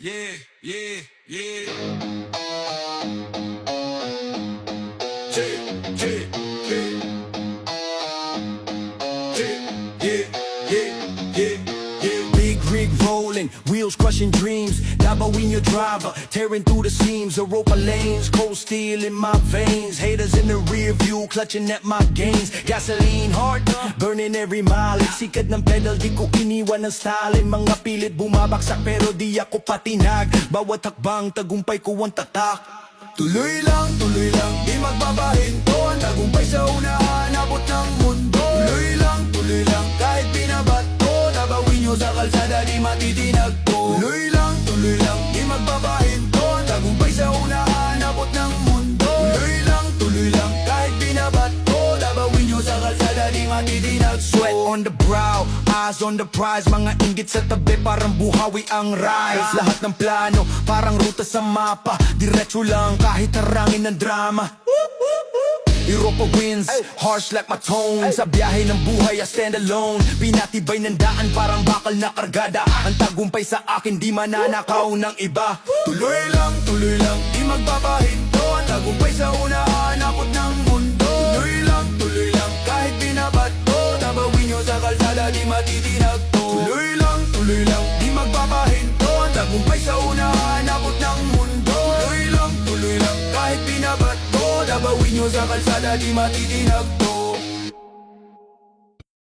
Yeah, yeah, yeah. Yeah, yeah, yeah. Yeah, yeah, yeah, yeah. Big rig rolling, wheels crushing dreams. Dabawin your driver, tearing through the seams. Europa lanes, cold steel in my veins. Haters in the rear view, clutching at my gains. Gasoline hard, burning every mile. Sikat ng pedal, di ko iniwan ng style. Mga pilit bumabaksak pero di ako patinag. Bawat hakbang, tagumpay ko ang tatak. Tuloy lang, di magbabahinto. Ang tagumpay sa unahan, abot ng mundo. Tuloy lang, kahit binabato. Nabawin nyo sa kalsada, di matitinag to. Tuloy lang, di magbabahinto. Ang tagumpay sa unahan, abot ng mundo. Tuloy lang, kahit binabato. Nabawin nyo sa kalsada, di matitinag to. Sweat on the brow, eyes on the prize. Mga inggit sa tabi, parang buhawi ang rise. Lahat ng plano, parang ruta sa mapa. Diretso lang kahit harangin ng drama. Europa wins, harsh like my tone. Sa biyahe ng buhay, I stand alone. Pinatibay ng daan, parang bakal na kargada. Ang tagumpay sa akin, di mananakaw ng iba. Tuloy lang, di magbabahinto. Ang tagumpay sa unahan, abot ng mundo. Tuloy lang, kahit binabato. Nabawin nyo sa kalsada, di matitinag to. Tuloy lang, di magbabahinto. Ang tagumpay sa unahan, abot ng mundo. Tuloy lang, kahit binabato. Nabawin nyo sa kalsada, di matitinag to.